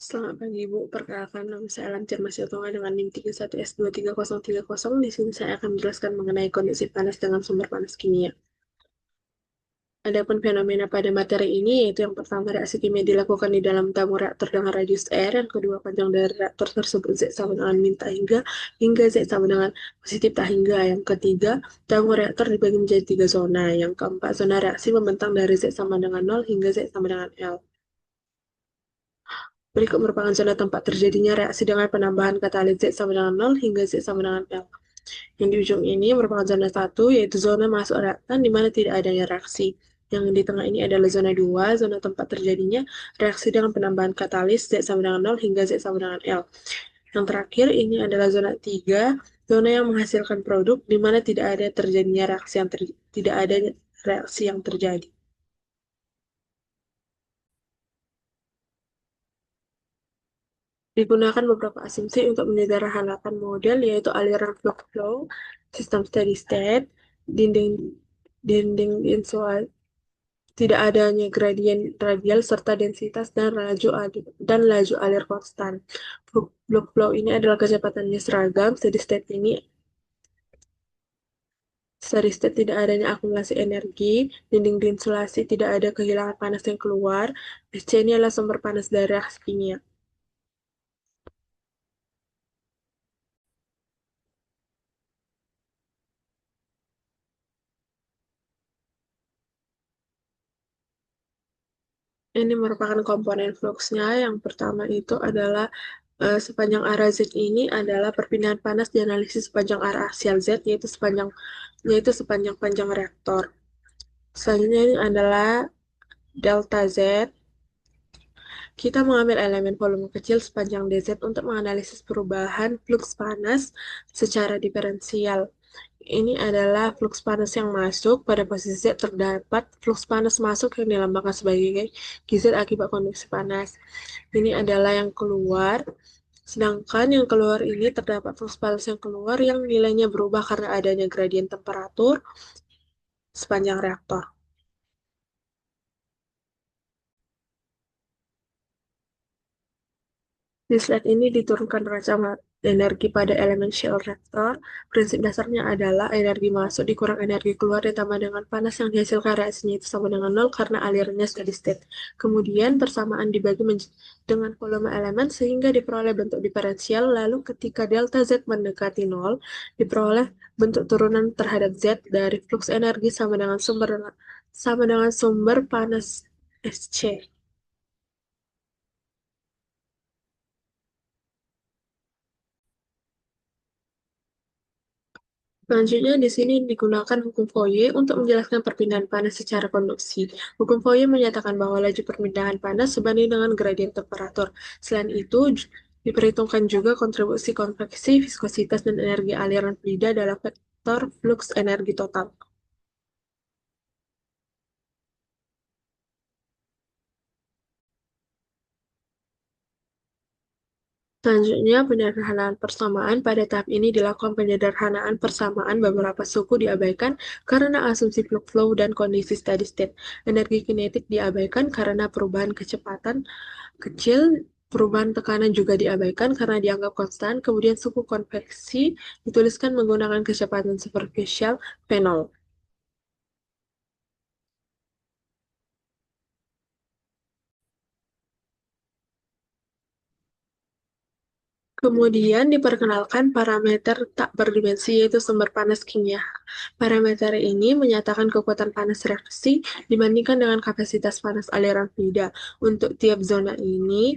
Selamat pagi, Ibu. Perkenalkan, nama saya Alam Masya dengan NIM 31S23030. Di sini saya akan menjelaskan mengenai kondisi panas dengan sumber panas kimia. Adapun fenomena pada materi ini, yaitu yang pertama reaksi kimia dilakukan di dalam tabung reaktor dengan radius R, yang kedua panjang dari reaktor tersebut Z sama dengan min tak hingga Z sama dengan positif tak hingga. Yang ketiga, tabung reaktor dibagi menjadi tiga zona. Yang keempat, zona reaksi membentang dari Z sama dengan 0 hingga Z sama dengan L. Berikut merupakan zona tempat terjadinya reaksi dengan penambahan katalis Z sama dengan 0 hingga Z sama dengan L. Yang di ujung ini merupakan zona 1, yaitu zona masuk reaktan di mana tidak adanya reaksi. Yang di tengah ini adalah zona 2, zona tempat terjadinya reaksi dengan penambahan katalis Z sama dengan 0 hingga Z sama dengan L. Yang terakhir ini adalah zona 3, zona yang menghasilkan produk di mana tidak ada reaksi yang terjadi. Digunakan beberapa asumsi untuk menyederhanakan model, yaitu aliran flux flow, sistem steady state, dinding dinding insulasi, tidak adanya gradien radial serta densitas dan laju alir konstan. Flux flow ini adalah kecepatannya seragam, steady state tidak adanya akumulasi energi, dinding insulasi tidak ada kehilangan panas yang keluar, SC ini adalah sumber panas dari reaksi kimia. Ini merupakan komponen fluxnya. Yang pertama itu adalah sepanjang arah Z ini adalah perpindahan panas dianalisis sepanjang arah aksial Z, yaitu sepanjang panjang reaktor. Selanjutnya ini adalah delta Z. Kita mengambil elemen volume kecil sepanjang dz untuk menganalisis perubahan fluks panas secara diferensial. Ini adalah fluks panas yang masuk. Pada posisi Z terdapat fluks panas masuk yang dilambangkan sebagai Gz akibat konduksi panas. Ini adalah yang keluar. Sedangkan yang keluar ini terdapat flux panas yang keluar yang nilainya berubah karena adanya gradien temperatur sepanjang reaktor. Di slide ini diturunkan rancang energi pada elemen shell reaktor. Prinsip dasarnya adalah energi masuk dikurang energi keluar ditambah dengan panas yang dihasilkan reaksinya itu sama dengan 0 karena alirannya steady state. Kemudian persamaan dibagi dengan volume elemen sehingga diperoleh bentuk diferensial. Lalu ketika delta Z mendekati 0, diperoleh bentuk turunan terhadap Z dari flux energi sama dengan sumber panas SC. Selanjutnya, di sini digunakan hukum Fourier untuk menjelaskan perpindahan panas secara konduksi. Hukum Fourier menyatakan bahwa laju perpindahan panas sebanding dengan gradien temperatur. Selain itu, diperhitungkan juga kontribusi konveksi, viskositas, dan energi aliran fluida dalam vektor flux energi total. Selanjutnya, penyederhanaan persamaan. Pada tahap ini dilakukan penyederhanaan persamaan beberapa suku diabaikan karena asumsi flux flow dan kondisi steady state. Energi kinetik diabaikan karena perubahan kecepatan kecil, perubahan tekanan juga diabaikan karena dianggap konstan. Kemudian suku konveksi dituliskan menggunakan kecepatan superficial V0. Kemudian diperkenalkan parameter tak berdimensi, yaitu sumber panas kimia. Parameter ini menyatakan kekuatan panas reaksi dibandingkan dengan kapasitas panas aliran fluida. Untuk tiap zona ini,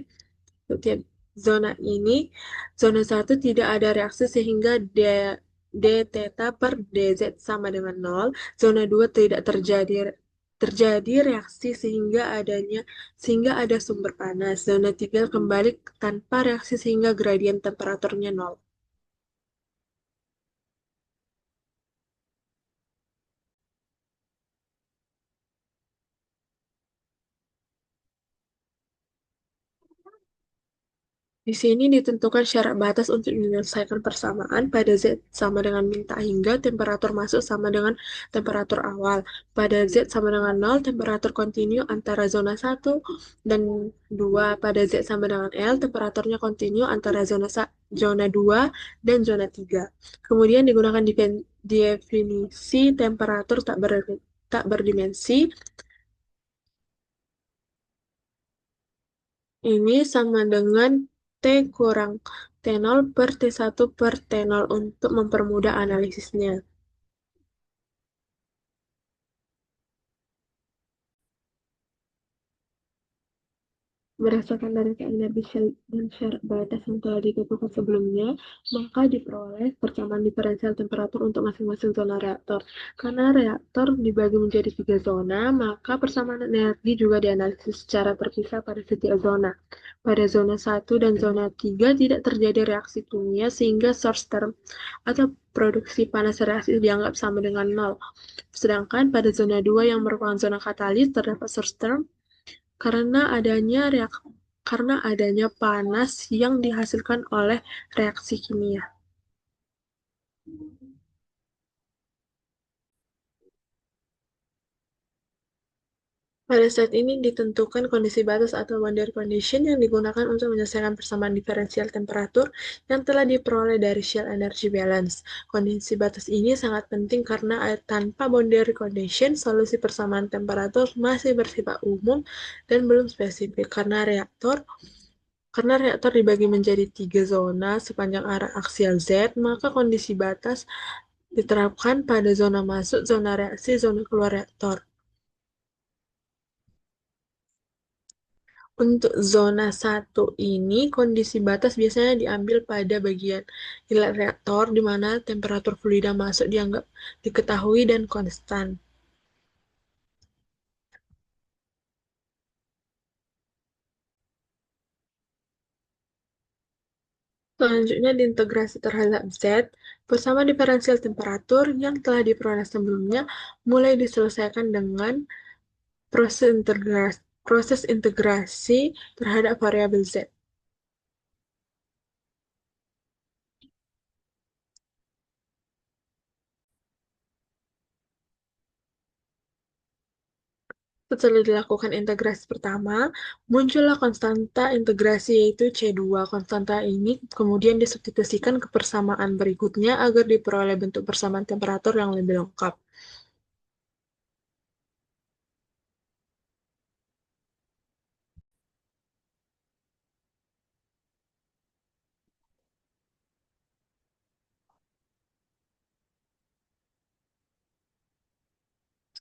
untuk tiap zona ini, zona 1 tidak ada reaksi sehingga d theta per dz sama dengan 0. Zona 2 tidak terjadi reaksi sehingga ada sumber panas. Zona 3 kembali tanpa reaksi sehingga gradien temperaturnya 0. Di sini ditentukan syarat batas untuk menyelesaikan persamaan pada Z sama dengan minta hingga temperatur masuk sama dengan temperatur awal. Pada Z sama dengan nol, temperatur kontinu antara zona satu dan 2. Pada Z sama dengan L, temperaturnya kontinu antara zona 2 dan zona 3. Kemudian digunakan definisi temperatur tak berdimensi. Ini sama dengan T kurang T0 per T1 per T0 untuk mempermudah analisisnya. Berdasarkan dari energi dan syarat batas yang telah ditentukan sebelumnya, maka diperoleh persamaan diferensial temperatur untuk masing-masing zona reaktor. Karena reaktor dibagi menjadi 3 zona, maka persamaan energi juga dianalisis secara terpisah pada setiap zona. Pada zona 1 dan zona 3 tidak terjadi reaksi kimia sehingga source term atau produksi panas reaksi dianggap sama dengan nol. Sedangkan pada zona 2 yang merupakan zona katalis terdapat source term karena adanya panas yang dihasilkan oleh reaksi kimia. Pada saat ini ditentukan kondisi batas atau boundary condition yang digunakan untuk menyelesaikan persamaan diferensial temperatur yang telah diperoleh dari shell energy balance. Kondisi batas ini sangat penting karena tanpa boundary condition, solusi persamaan temperatur masih bersifat umum dan belum spesifik karena reaktor dibagi menjadi 3 zona sepanjang arah aksial Z, maka kondisi batas diterapkan pada zona masuk, zona reaksi, zona keluar reaktor. Untuk zona 1 ini, kondisi batas biasanya diambil pada bagian hilat reaktor, di mana temperatur fluida masuk dianggap diketahui dan konstan. Selanjutnya, diintegrasi terhadap Z bersama diferensial temperatur yang telah diperoleh sebelumnya mulai diselesaikan dengan proses integrasi terhadap variabel Z. Setelah dilakukan integrasi pertama, muncullah konstanta integrasi yaitu C2. Konstanta ini kemudian disubstitusikan ke persamaan berikutnya agar diperoleh bentuk persamaan temperatur yang lebih lengkap.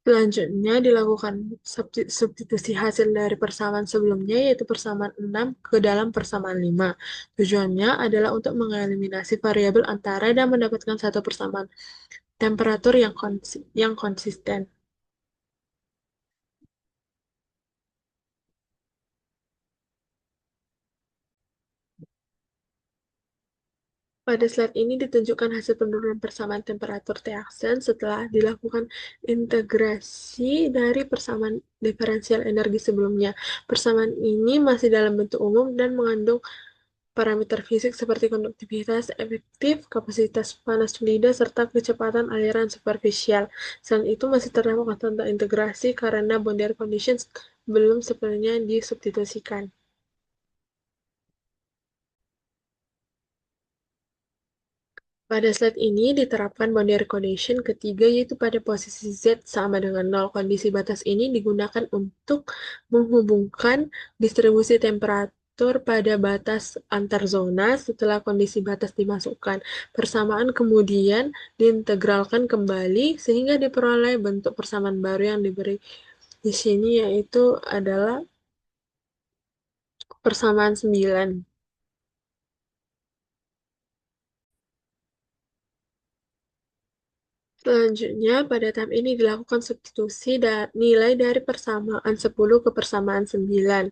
Selanjutnya dilakukan substitusi hasil dari persamaan sebelumnya yaitu persamaan 6 ke dalam persamaan 5. Tujuannya adalah untuk mengeliminasi variabel antara dan mendapatkan satu persamaan temperatur yang konsisten. Pada slide ini ditunjukkan hasil penurunan persamaan temperatur T-aksen setelah dilakukan integrasi dari persamaan diferensial energi sebelumnya. Persamaan ini masih dalam bentuk umum dan mengandung parameter fisik seperti konduktivitas efektif, kapasitas panas fluida, serta kecepatan aliran superficial. Selain itu masih terdapat konstanta integrasi karena boundary conditions belum sepenuhnya disubstitusikan. Pada slide ini diterapkan boundary condition ketiga yaitu pada posisi Z sama dengan 0. Kondisi batas ini digunakan untuk menghubungkan distribusi temperatur pada batas antar zona setelah kondisi batas dimasukkan. Persamaan kemudian diintegralkan kembali sehingga diperoleh bentuk persamaan baru yang diberi di sini yaitu adalah persamaan 9. Selanjutnya, pada tahap ini dilakukan substitusi nilai dari persamaan 10 ke persamaan 9.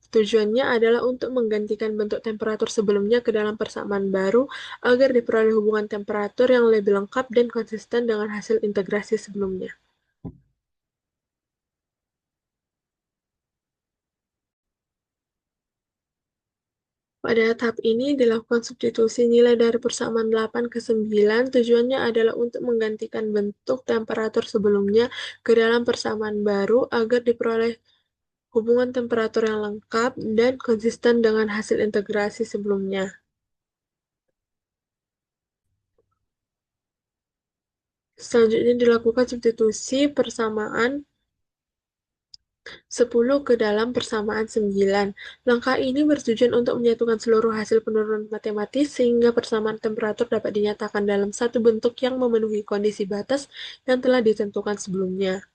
Tujuannya adalah untuk menggantikan bentuk temperatur sebelumnya ke dalam persamaan baru agar diperoleh hubungan temperatur yang lebih lengkap dan konsisten dengan hasil integrasi sebelumnya. Pada tahap ini dilakukan substitusi nilai dari persamaan 8 ke 9. Tujuannya adalah untuk menggantikan bentuk temperatur sebelumnya ke dalam persamaan baru agar diperoleh hubungan temperatur yang lengkap dan konsisten dengan hasil integrasi sebelumnya. Selanjutnya dilakukan substitusi persamaan 10 ke dalam persamaan 9. Langkah ini bertujuan untuk menyatukan seluruh hasil penurunan matematis sehingga persamaan temperatur dapat dinyatakan dalam satu bentuk yang memenuhi kondisi batas yang telah ditentukan sebelumnya.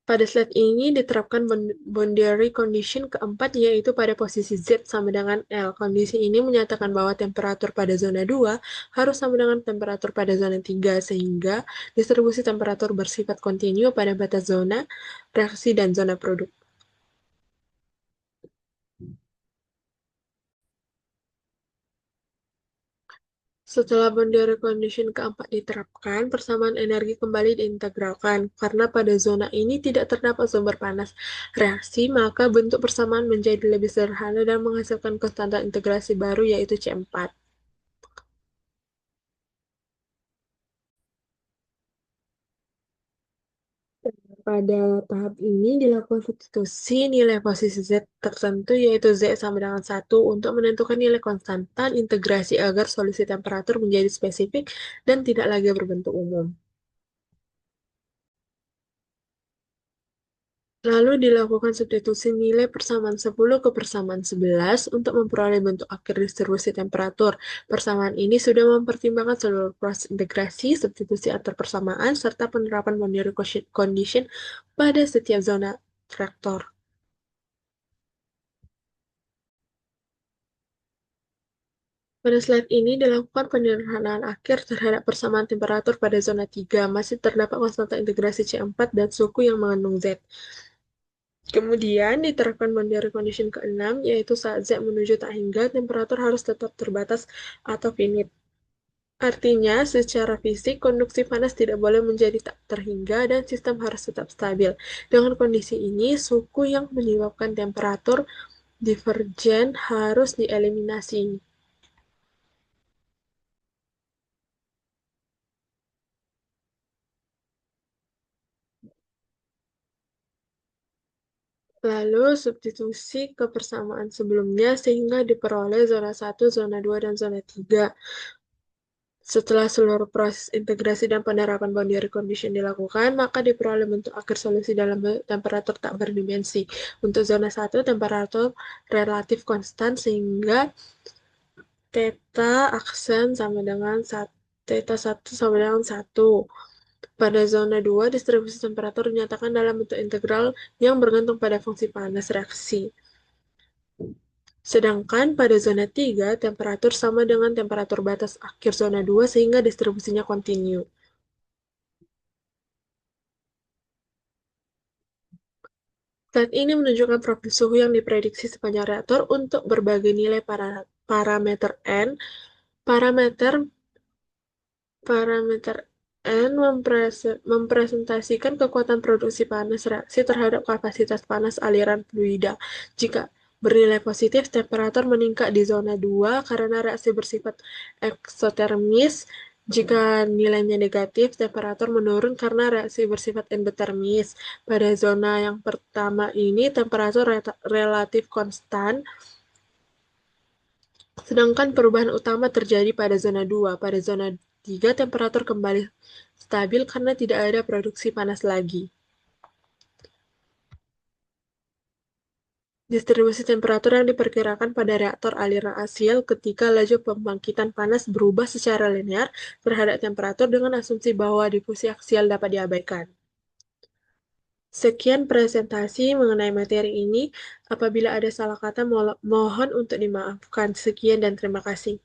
Pada slide ini diterapkan boundary condition keempat, yaitu pada posisi Z sama dengan L. Kondisi ini menyatakan bahwa temperatur pada zona 2 harus sama dengan temperatur pada zona 3, sehingga distribusi temperatur bersifat kontinu pada batas zona reaksi dan zona produk. Setelah boundary condition keempat diterapkan, persamaan energi kembali diintegralkan. Karena pada zona ini tidak terdapat sumber panas reaksi, maka bentuk persamaan menjadi lebih sederhana dan menghasilkan konstanta integrasi baru, yaitu C4. Pada tahap ini dilakukan substitusi nilai posisi Z tertentu, yaitu Z sama dengan 1, untuk menentukan nilai konstantan integrasi agar solusi temperatur menjadi spesifik dan tidak lagi berbentuk umum. Lalu dilakukan substitusi nilai persamaan 10 ke persamaan 11 untuk memperoleh bentuk akhir distribusi temperatur. Persamaan ini sudah mempertimbangkan seluruh proses integrasi, substitusi antar persamaan, serta penerapan boundary condition pada setiap zona reaktor. Pada slide ini dilakukan penyederhanaan akhir terhadap persamaan temperatur pada zona 3. Masih terdapat konstanta integrasi C4 dan suku yang mengandung Z. Kemudian diterapkan boundary condition ke-6, yaitu saat Z menuju tak hingga, temperatur harus tetap terbatas atau finite. Artinya, secara fisik, konduksi panas tidak boleh menjadi tak terhingga dan sistem harus tetap stabil. Dengan kondisi ini, suku yang menyebabkan temperatur divergen harus dieliminasi. Lalu substitusi ke persamaan sebelumnya sehingga diperoleh zona 1, zona 2, dan zona 3. Setelah seluruh proses integrasi dan penerapan boundary condition dilakukan, maka diperoleh bentuk akhir solusi dalam temperatur tak berdimensi. Untuk zona 1, temperatur relatif konstan sehingga theta aksen sama dengan theta 1 sama dengan 1. Pada zona 2, distribusi temperatur dinyatakan dalam bentuk integral yang bergantung pada fungsi panas reaksi. Sedangkan pada zona 3, temperatur sama dengan temperatur batas akhir zona 2 sehingga distribusinya kontinu. Slide ini menunjukkan profil suhu yang diprediksi sepanjang reaktor untuk berbagai nilai parameter N. Parameter Parameter N mempresentasikan kekuatan produksi panas reaksi terhadap kapasitas panas aliran fluida. Jika bernilai positif, temperatur meningkat di zona 2 karena reaksi bersifat eksotermis. Jika nilainya negatif, temperatur menurun karena reaksi bersifat endotermis. Pada zona yang pertama ini, temperatur relatif konstan, sedangkan perubahan utama terjadi pada zona 2. Pada zona 3, temperatur kembali stabil karena tidak ada produksi panas lagi. Distribusi temperatur yang diperkirakan pada reaktor aliran aksial ketika laju pembangkitan panas berubah secara linear terhadap temperatur dengan asumsi bahwa difusi aksial dapat diabaikan. Sekian presentasi mengenai materi ini. Apabila ada salah kata, mohon untuk dimaafkan. Sekian dan terima kasih.